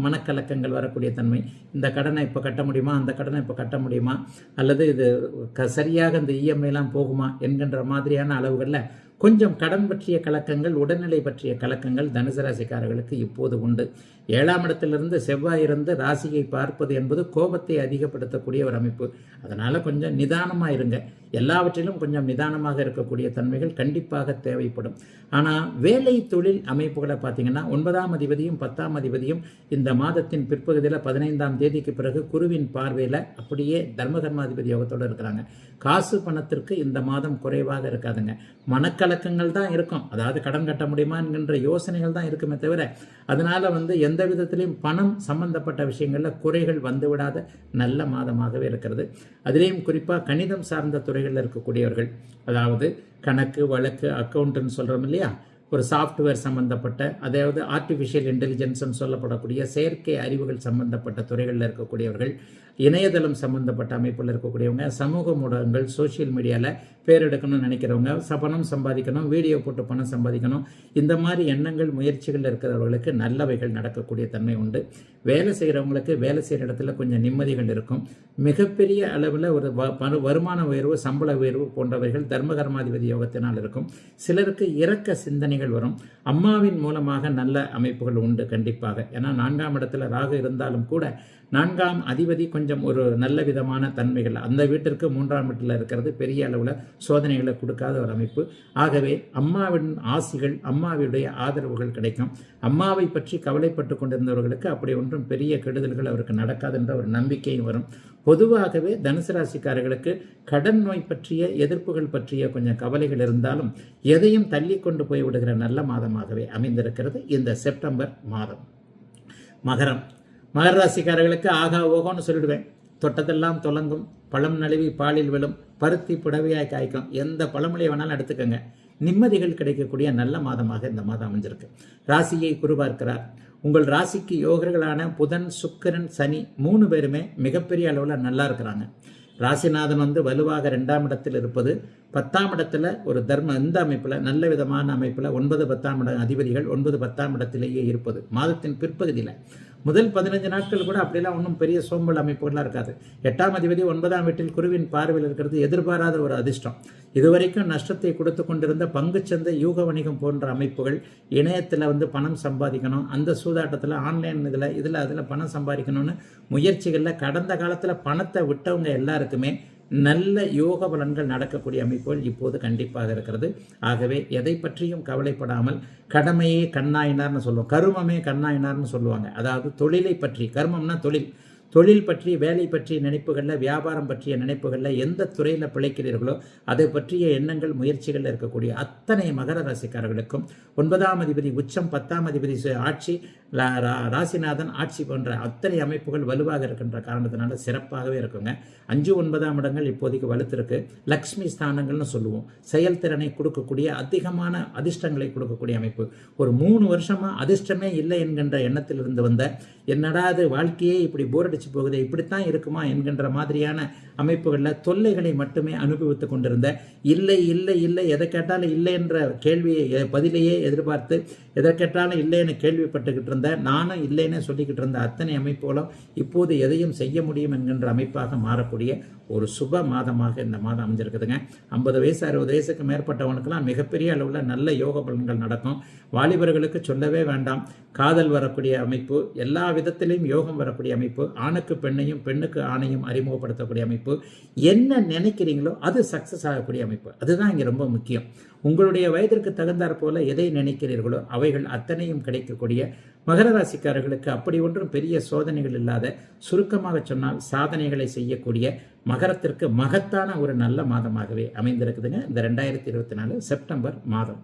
Speaker 1: மனக்கலக்கங்கள் வரக்கூடிய தன்மை. இந்த கடனை இப்போ கட்ட முடியுமா, அந்த கடனை இப்போ கட்ட முடியுமா, அல்லது இது சரியாக இந்த இஎம்ஐலாம் போகுமா என்கின்ற மாதிரியான அளவுகளில் கொஞ்சம் கடன் பற்றிய கலக்கங்கள், உடல்நிலை பற்றிய கலக்கங்கள் தனுசு ராசிக்காரர்களுக்கு இப்போது உண்டு. 7ஆம் இடத்திலிருந்து செவ்வாய் இருந்து ராசியை பார்ப்பது என்பது கோபத்தை அதிகப்படுத்தக்கூடிய ஒரு அமைப்பு. அதனால் கொஞ்சம் நிதானமாக இருங்க. எல்லாவற்றிலும் கொஞ்சம் நிதானமாக இருக்கக்கூடிய தன்மைகள் கண்டிப்பாக தேவைப்படும். ஆனால் வேலை தொழில் அமைப்புகளை பார்த்தீங்கன்னா 9ஆம் அதிபதியும் 10ஆம் அதிபதியும் இந்த மாதத்தின் பிற்பகுதியில் 15ஆம் தேதிக்கு பிறகு குருவின் பார்வையில் அப்படியே தர்மகர்மாதிபதி யோகத்தோடு இருக்கிறாங்க. காசு பணத்திற்கு இந்த மாதம் குறைவாக இருக்காதுங்க. மனக்கலக்கங்கள் தான் இருக்கும். அதாவது கடன் கட்ட முடியுமா என்கின்ற யோசனைகள் தான் இருக்குமே தவிர அதனால் எந்த விதத்திலையும் பணம் சம்பந்தப்பட்ட விஷயங்களில் குறைகள் வந்துவிடாத நல்ல மாதமாகவே இருக்கிறது. அதிலேயும் குறிப்பாக கணிதம் சார்ந்த துறைகளில் இருக்கக்கூடியவர்கள், அதாவது கணக்கு வழக்கு அக்கௌண்ட்டுன்னு சொல்கிறோம் இல்லையா, ஒரு சாஃப்ட்வேர் சம்பந்தப்பட்ட, அதாவது ஆர்டிஃபிஷியல் இன்டெலிஜென்ஸ்ன்னு சொல்லப்படக்கூடிய செயற்கை அறிவுகள் சம்பந்தப்பட்ட துறைகளில் இருக்கக்கூடியவர்கள், இணையதளம் சம்பந்தப்பட்ட அமைப்பில் இருக்கக்கூடியவங்க, சமூக ஊடகங்கள் சோஷியல் மீடியாவில் பேர் எடுக்கணும்னு நினைக்கிறவங்க, பணம் சம்பாதிக்கணும், வீடியோ போட்டு பணம் சம்பாதிக்கணும், இந்த மாதிரி எண்ணங்கள் முயற்சிகள் இருக்கிறவர்களுக்கு நல்லவைகள் நடக்கக்கூடிய தன்மை உண்டு. வேலை செய்கிறவங்களுக்கு வேலை செய்கிற இடத்துல கொஞ்சம் நிம்மதிகள் இருக்கும். மிகப்பெரிய அளவில் ஒரு வருமான உயர்வு, சம்பள உயர்வு போன்றவைகள் தர்மகர்மாதிபதி யோகத்தினால் இருக்கும். சிலருக்கு இரக்க சிந்தனைகள் வரும். அம்மாவின் மூலமாக நல்ல அமைப்புகள் உண்டு கண்டிப்பாக. ஏன்னா 4ஆம் இடத்துல ராகு இருந்தாலும் கூட 4ஆம் அதிபதி கொஞ்சம் ஒரு நல்ல விதமான தன்மைகள், அந்த வீட்டிற்கு 3ஆம் வீட்டில் இருக்கிறது பெரிய அளவில் சோதனைகளை கொடுக்காத ஒரு அமைப்பு. ஆகவே அம்மாவின் ஆசிகள், அம்மாவுடைய ஆதரவுகள் கிடைக்கும். அம்மாவை பற்றி கவலைப்பட்டு கொண்டிருந்தவர்களுக்கு அப்படி ஒன்றும் பெரிய கெடுதல்கள் அவருக்கு நடக்காது என்ற ஒரு நம்பிக்கையும் வரும். பொதுவாகவே தனுசு ராசிக்காரர்களுக்கு கடன் நோய் பற்றிய எதிர்ப்புகள் பற்றிய கொஞ்சம் கவலைகள் இருந்தாலும் எதையும் தள்ளி கொண்டு போய் விடுகிற நல்ல மாதமாகவே அமைந்திருக்கிறது இந்த செப்டம்பர் மாதம். மகர ராசிக்காரர்களுக்கு ஆகா ஓகோன்னு சொல்லிடுவேன். தொட்டதெல்லாம் தொடங்கும், பழம் நழுவி பாலில் விழும், பருத்தி புடவையாய் காய்க்கும், எந்த பழமொழியை வேணாலும் எடுத்துக்கோங்க. நிம்மதிகள் கிடைக்கக்கூடிய நல்ல மாதமாக இந்த மாதம் அமைஞ்சிருக்கு. ராசியை குரு பார்க்கிறார். உங்கள் ராசிக்கு யோகர்களான புதன், சுக்கிரன், சனி 3 பேருமே மிகப்பெரிய அளவில் நல்லா இருக்கிறாங்க. ராசிநாதன் வலுவாக 2ஆம் இடத்தில் இருப்பது, 10ஆம் இடத்துல ஒரு இந்த அமைப்பில் நல்ல விதமான அமைப்பில் 9, 10ஆம் இட அதிபதிகள் 9, 10ஆம் இடத்திலேயே இருப்பது மாதத்தின் பிற்பகுதியில். முதல் 15 நாட்கள் கூட அப்படிலாம் ஒன்றும் பெரிய சோம்பல் அமைப்புகள்லாம் இருக்காது. 8ஆம் அதிபதி 9ஆம் வீட்டில் குருவின் பார்வையில் இருக்கிறது எதிர்பாராத ஒரு அதிர்ஷ்டம். இதுவரைக்கும் நஷ்டத்தை கொடுத்து கொண்டிருந்த பங்குச்சந்தை, யூக வணிகம் போன்ற அமைப்புகள், இணையத்தில் பணம் சம்பாதிக்கணும், அந்த சூதாட்டத்தில் ஆன்லைன் அதில் பணம் சம்பாதிக்கணும்னு முயற்சிகளில் கடந்த காலத்தில் பணத்தை விட்டவங்க எல்லாருக்குமே நல்ல யோக பலன்கள் நடக்கக்கூடிய அமைப்புகள் இப்போது கண்டிப்பாக இருக்கிறது. ஆகவே எதை பற்றியும் கவலைப்படாமல் கடமையே கண்ணாயினார்னு சொல்லுவோம், கருமமே கண்ணாயினார்னு சொல்லுவாங்க. அதாவது தொழிலை பற்றி, கர்மம்னா தொழில் பற்றி, வேலை பற்றிய நினைப்புகளில், வியாபாரம் பற்றிய நினைப்புகளில், எந்த துறையில் பிழைக்கிறீர்களோ அதை பற்றிய எண்ணங்கள் முயற்சிகளில் இருக்கக்கூடிய அத்தனை மகர ராசிக்காரர்களுக்கும் 9ஆம் அதிபதி உச்சம், 10ஆம் அதிபதி ஆட்சி, ராசிநாதன் ஆட்சி போன்ற அத்தனை அமைப்புகள் வலுவாக இருக்கின்ற காரணத்தினால சிறப்பாகவே இருக்குங்க. 5, 9ஆம் இடங்கள் இப்போதைக்கு வலுத்திருக்கு. லக்ஷ்மி ஸ்தானங்கள்னு சொல்லுவோம். செயல்திறனை கொடுக்கக்கூடிய அதிகமான அதிர்ஷ்டங்களை கொடுக்கக்கூடிய அமைப்பு. ஒரு 3 வருஷமா அதிர்ஷ்டமே இல்லை என்கின்ற எண்ணத்தில் இருந்து வந்த என்னடா அது வாழ்க்கையே இப்படி போர் அடிச்சு போகுது, இப்படித்தான் இருக்குமா என்கின்ற மாதிரியான அமைப்புகளில் தொல்லைகளை மட்டுமே அனுபவித்து கொண்டிருந்த இல்லை இல்லை இல்லை எதை கேட்டாலும் இல்லை என்ற கேள்வியை பதிலையே எதிர்பார்த்து எதை கேட்டாலும் இல்லைன்னு கேள்விப்பட்டுக்கிட்டு இருந்த நானும் இல்லைன்னு சொல்லிக்கிட்டு இருந்த அத்தனை அமைப்புகளும் இப்போது எதையும் செய்ய முடியும் என்கின்ற அமைப்பாக மாறக்கூடிய ஒரு சுப மாதமாக இந்த மாதம் அமைஞ்சிருக்குதுங்க. 50 வயசு 60 வயசுக்கு மேற்பட்டவனுக்கெல்லாம் மிகப்பெரிய அளவில் நல்ல யோக பலன்கள் நடக்கும். வாலிபர்களுக்கு சொல்லவே வேண்டாம். காதல் வரக்கூடிய அமைப்பு, எல்லா விதத்திலையும் யோகம் வரக்கூடிய அமைப்பு, ஆணுக்கு பெண்ணையும் பெண்ணுக்கு ஆணையும் அறிமுகப்படுத்தக்கூடிய அமைப்பு, என்ன நினைக்கிறீங்களோ அது சக்சஸ் ஆகக்கூடிய அமைப்பு. அதுதான் இங்கே ரொம்ப முக்கியம். உங்களுடைய வயதிற்கு தகுந்தாற் போல எதை நினைக்கிறீர்களோ அவைகள் அத்தனையும் கிடைக்கக்கூடிய மகர ராசிக்காரர்களுக்கு அப்படி ஒன்றும் பெரிய சோதனைகள் இல்லாத, சுருக்கமாக சொன்னால் சாதனைகளை செய்யக்கூடிய மகரத்திற்கு மகத்தான ஒரு நல்ல மாதமாகவே அமைந்திருக்குதுங்க இந்த 2024 செப்டம்பர் மாதம்.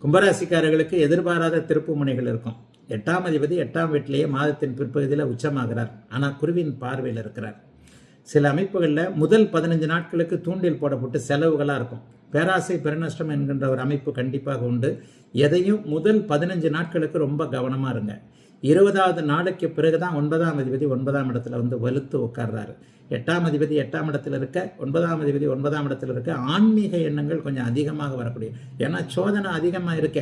Speaker 1: கும்பராசிக்காரர்களுக்கு எதிர்பாராத திருப்பு முனைகள் இருக்கும். 8ஆம் அதிபதி 8ஆம் வீட்டிலேயே மாதத்தின் பிற்பகுதியில் உச்சமாகிறார். ஆனால் குருவின் பார்வையில் இருக்கிறார். சில அமைப்புகளில் முதல் 15 நாட்களுக்கு தூண்டில் போடப்பட்டு செலவுகளாக இருக்கும். பேராசை பெருநஷ்டம் என்கின்ற ஒரு அமைப்பு கண்டிப்பாக உண்டு. எதையும் முதல் 15 நாட்களுக்கு ரொம்ப கவனமாக இருங்க. 20வது நாளுக்கு பிறகுதான் 9ஆம் அதிபதி 9ஆம் இடத்துல வந்து வலுத்து உட்கார்றாரு. 8ஆம் அதிபதி 8ஆம் இடத்துல இருக்க, 9ஆம் அதிபதி 9ஆம் இடத்துல இருக்க ஆன்மீக எண்ணங்கள் கொஞ்சம் அதிகமாக வரக்கூடிய, ஏன்னா சோதனை அதிகமாக இருக்க,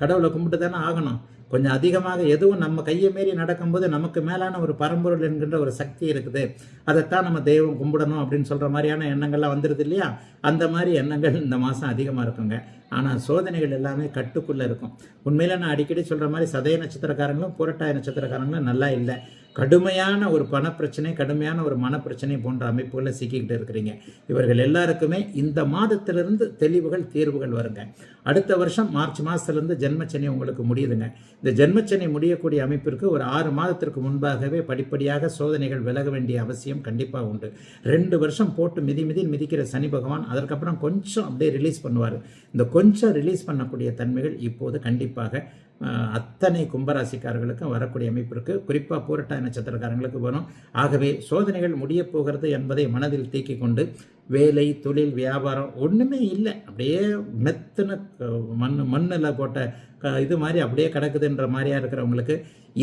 Speaker 1: கடவுளை கும்பிட்டு தானே ஆகணும். கொஞ்சம் அதிகமாக எதுவும் நம்ம கையை மீறி நடக்கும்போது நமக்கு மேலான ஒரு பரம்பொருள் என்கின்ற ஒரு சக்தி இருக்குது, அதைத்தான் நம்ம தெய்வம் கும்பிடணும் அப்படின்னு சொல்கிற மாதிரியான எண்ணங்கள்லாம் வந்துடுது இல்லையா? அந்த மாதிரி எண்ணங்கள் இந்த மாதம் அதிகமாக இருக்குங்க. ஆனால் சோதனைகள் எல்லாமே கட்டுக்குள்ளே இருக்கும். உண்மையில் நான் அடிக்கடி சொல்கிற மாதிரி சதய நட்சத்திரக்காரங்களும் புரட்டாய நட்சத்திரக்காரங்களும் நல்லா இல்லை. கடுமையான ஒரு பணப்பிரச்சனை, கடுமையான ஒரு மனப்பிரச்சனை போன்ற அமைப்புகளில் சிக்கிக்கிட்டு இருக்கிறீங்க. இவர்கள் எல்லாருக்குமே இந்த மாதத்திலிருந்து தெளிவுகள் தீர்வுகள் வருங்க. அடுத்த வருஷம் மார்ச் மாதத்துலேருந்து ஜென்மச்சனி உங்களுக்கு முடியுதுங்க. இந்த ஜென்மச்சனி முடியக்கூடிய அமைப்பிற்கு ஒரு 6 மாதத்திற்கு முன்பாகவே படிப்படியாக சோதனைகள் விலக வேண்டிய அவசியம் கண்டிப்பாக உண்டு. 2 வருஷம் போட்டு மிதிக்கிற சனி பகவான் அதற்கப்புறம் கொஞ்சம் அப்படியே ரிலீஸ் பண்ணுவார். இந்த கொஞ்சம் ரிலீஸ் பண்ணக்கூடிய தன்மைகள் இப்போது கண்டிப்பாக அத்தனை கும்பராசிக்காரர்களுக்கும் வரக்கூடிய அமைப்பிற்கு, குறிப்பாக பூரட்டாய நட்சத்திரக்காரங்களுக்கு வரும். ஆகவே சோதனைகள் முடிய போகிறது என்பதை மனதில் தீக்கி கொண்டு வேலை, தொழில், வியாபாரம் ஒன்றுமே இல்லை, அப்படியே மெத்துன மண்ணில் போட்ட இது மாதிரி அப்படியே கிடக்குதுன்ற மாதிரியா இருக்கிறவங்களுக்கு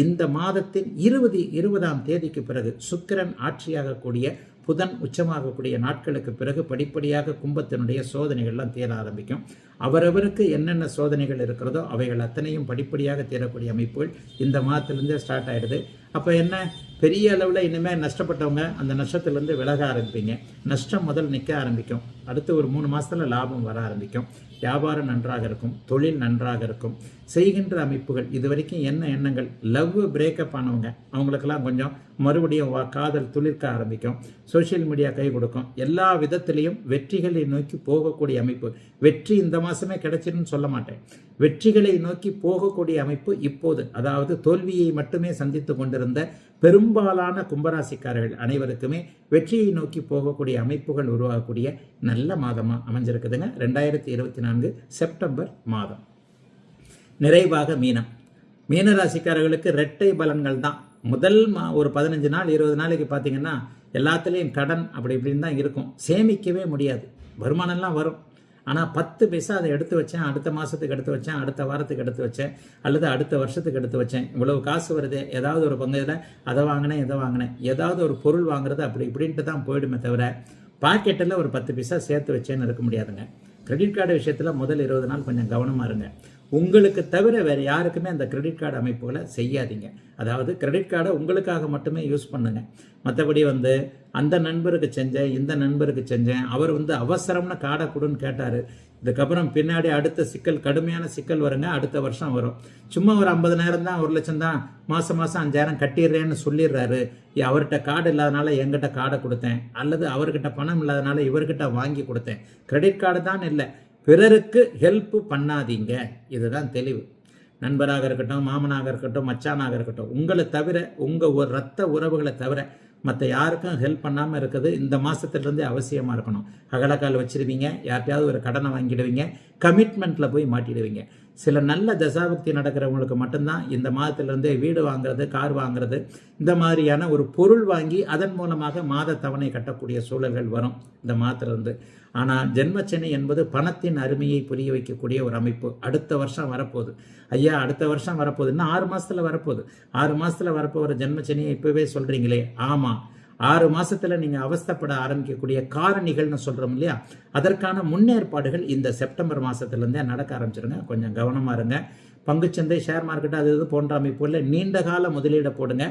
Speaker 1: இந்த மாதத்தின் 20ஆம் தேதிக்கு பிறகு சுக்கிரன் ஆட்சியாகக்கூடிய, புதன் உச்சமாகக்கூடிய நாட்களுக்கு பிறகு படிப்படியாக கும்பத்தினுடைய சோதனைகள்லாம் தீர ஆரம்பிக்கும். அவரவருக்கு என்னென்ன சோதனைகள் இருக்கிறதோ அவைகள் அத்தனையும் படிப்படியாக தீரக்கூடிய அமைப்புகள் இந்த மாதத்திலேருந்தே ஸ்டார்ட் ஆகிடுது. அப்போ என்ன, பெரிய அளவில் இனிமேல் நஷ்டப்பட்டவங்க அந்த நஷ்டத்திலேருந்து விலக ஆரம்பிப்பீங்க. நஷ்டம் முதல் நிற்க ஆரம்பிக்கும். அடுத்து ஒரு 3 மாதத்தில் லாபம் வர ஆரம்பிக்கும். வியாபாரம் நன்றாக இருக்கும், தொழில் நன்றாக இருக்கும். செய்கின்ற அமைப்புகள் இது வரைக்கும் என்ன எண்ணங்கள், லவ் பிரேக்கப் ஆனவங்க அவங்களுக்கெல்லாம் கொஞ்சம் மறுபடியும் காதல் துளிர்க்க ஆரம்பிக்கும். சோஷியல் மீடியா கை கொடுக்கும். எல்லா விதத்திலையும் வெற்றிகளை நோக்கி போகக்கூடிய அமைப்பு. வெற்றி இந்த மாதமே கிடைச்சிருன்னு சொல்ல மாட்டேன், வெற்றிகளை நோக்கி போகக்கூடிய அமைப்பு இப்போது, அதாவது தோல்வியை மட்டுமே சந்தித்து கொண்டிருந்த பெரும்பாலான கும்பராசிக்காரர்கள் அனைவருக்குமே வெற்றியை நோக்கி போகக்கூடிய அமைப்புகள் உருவாகக்கூடிய நல்ல மாதமாக அமைஞ்சிருக்குதுங்க 2024 செப்டம்பர் மாதம். நிறைவாக மீனராசிக்காரர்களுக்கு இரட்டை பலன்கள் தான். முதல் ஒரு 15 நாள் 20 நாளைக்கு பார்த்தீங்கன்னா எல்லாத்துலேயும் கடன் அப்படி இப்படின்னு தான் இருக்கும். சேமிக்கவே முடியாது. வருமானம்லாம் வரும், ஆனால் 10 பைசா அதை எடுத்து வச்சேன், அடுத்த மாதத்துக்கு எடுத்து வச்சேன், அடுத்த வாரத்துக்கு எடுத்து வச்சேன், அல்லது அடுத்த வருஷத்துக்கு எடுத்து வச்சேன், இவ்வளவு காசு வருது, ஏதாவது ஒரு பங்குல அதை வாங்கினேன் இதை வாங்கினேன், ஏதாவது ஒரு பொருள் வாங்குறது அப்படி இப்படின்ட்டு தான் போயிடுமே தவிர பாக்கெட்டில் ஒரு 10 பைசா சேர்த்து வச்சேன்னு இருக்க முடியாதுங்க. கிரெடிட் கார்டு விஷயத்தில் முதல் 20 நாள் கொஞ்சம் கவனமாக இருங்க. உங்களுக்கு தவிர வேறு யாருக்குமே அந்த கிரெடிட் கார்டு அமைப்புகளை செய்யாதீங்க. அதாவது கிரெடிட் கார்டை உங்களுக்காக மட்டுமே யூஸ் பண்ணுங்க. மற்றபடி அந்த நண்பருக்கு செஞ்சேன், இந்த நண்பருக்கு செஞ்சேன், அவர் அவசரம்னு கார்டை கொடுன்னு கேட்டார், இதுக்கப்புறம் பின்னாடி அடுத்த சிக்கல், கடுமையான சிக்கல் வருங்க. அடுத்த வருஷம் வரும். சும்மா ஒரு 50,000 தான், 1 லட்சம் தான், மாதம் 5,000 கட்டிடுறேன்னு சொல்லிடுறாரு. அவர்கிட்ட கார்டு இல்லாதனால என்கிட்ட கார்டை கொடுத்தேன், அல்லது அவர்கிட்ட பணம் இல்லாதனால இவர்கிட்ட வாங்கி கொடுத்தேன். கிரெடிட் கார்டு தான் இல்லை, பிறருக்கு ஹெல்ப் பண்ணாதீங்க. இதுதான் தெளிவு. நண்பராக இருக்கட்டும், மாமனாக இருக்கட்டும், மச்சானாக இருக்கட்டும், உங்களை தவிர, உங்கள் ஒரு ரத்த உறவுகளை தவிர மற்ற யாருக்கும் ஹெல்ப் பண்ணாமல் இருக்குது இந்த மாதத்துலேருந்தே அவசியமாக இருக்கணும். அகலக்கால் வச்சுருவீங்க, யார்கிட்டையாவது ஒரு கடனை வாங்கிடுவீங்க, கமிட்மெண்ட்டில் போய் மாட்டிடுவீங்க. சில நல்ல தசாபக்தி நடக்கிறவங்களுக்கு மட்டும்தான் இந்த மாதத்திலிருந்தே வீடு வாங்குறது, கார் வாங்குறது, இந்த மாதிரியான ஒரு பொருள் வாங்கி அதன் மூலமாக மாத தவணை கட்டக்கூடிய சூழல்கள் வரும் இந்த மாதத்திலிருந்து. ஆனால் ஜென்மச்சனி என்பது பணத்தின் அருமையை புரிய வைக்கக்கூடிய ஒரு அமைப்பு. அடுத்த வருஷம் வரப்போகுது ஐயா, அடுத்த வருஷம் வரப்போகுது, இன்னும் 6 மாதத்தில் வரப்போகுது. 6 மாதத்தில் வரப்போகிற ஜென்மச்சனியை இப்போவே சொல்கிறீங்களே, ஆமாம், 6 மாதத்தில் நீங்கள் அவஸ்தைப்பட ஆரம்பிக்கக்கூடிய காரணிகள்னு சொல்கிறோம் இல்லையா, அதற்கான முன்னேற்பாடுகள் இந்த செப்டம்பர் மாதத்துலேருந்தே நடக்க ஆரம்பிச்சிருங்க. கொஞ்சம் கவனமாக இருங்க. பங்குச்சந்தை, ஷேர் மார்க்கெட், அது இது போன்ற அமைப்புகளில் நீண்ட கால முதலீடை போடுங்க.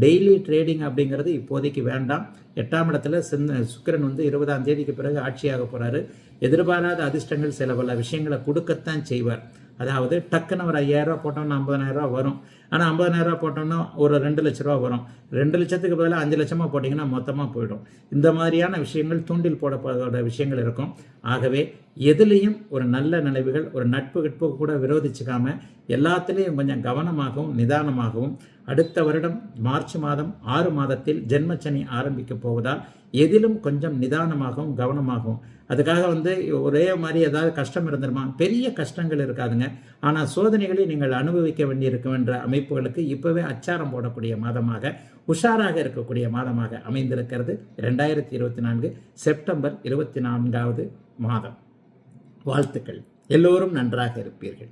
Speaker 1: டெய்லி ட்ரேடிங் அப்படிங்கிறது இப்போதைக்கு வேண்டாம். 8ஆம் இடத்துல சுக்கிரன் 20ஆம் தேதிக்கு பிறகு ஆட்சியாக போகிறாரு. எதிர்பாராத அதிர்ஷ்டங்கள் சில பல விஷயங்களை கொடுக்கத்தான் செய்வார். அதாவது டக்குன்னு ஒரு 5000 ரூபா போட்டோம்னா 50,000 ரூபா வரும். ஆனால் 50,000 ரூபா போட்டோம்னா ஒரு 2 லட்ச ரூபா வரும். 2 லட்சத்துக்கு பதிலாக 5 லட்சமாக போட்டிங்கன்னா மொத்தமாக போயிடும். இந்த மாதிரியான விஷயங்கள் தூண்டில் போடப்பட விஷயங்கள் இருக்கும். ஆகவே எதுலேயும் ஒரு நல்ல நினைவுகள், ஒரு நட்பு கூட விரோதிச்சுக்காம எல்லாத்துலேயும் கொஞ்சம் கவனமாகவும் நிதானமாகவும், அடுத்த வருடம் மார்ச் மாதம் 6 மாதத்தில் ஜென்மச்சனி ஆரம்பிக்க போவதால் எதிலும் கொஞ்சம் நிதானமாகவும் கவனமாகவும். அதுக்காக ஒரே மாதிரி ஏதாவது கஷ்டம் இருந்துருமா? பெரிய கஷ்டங்கள் இருக்காதுங்க. ஆனால் சோதனைகளை நீங்கள் அனுபவிக்க வேண்டியிருக்கின்ற அமைப்புகளுக்கு இப்போவே அச்சாரம் போடக்கூடிய மாதமாக, உஷாராக இருக்கக்கூடிய மாதமாக அமைந்திருக்கிறது 2024 செப்டம்பர் 24வது மாதம். வாழ்த்துக்கள். எல்லோரும் நன்றாக இருப்பீர்கள்.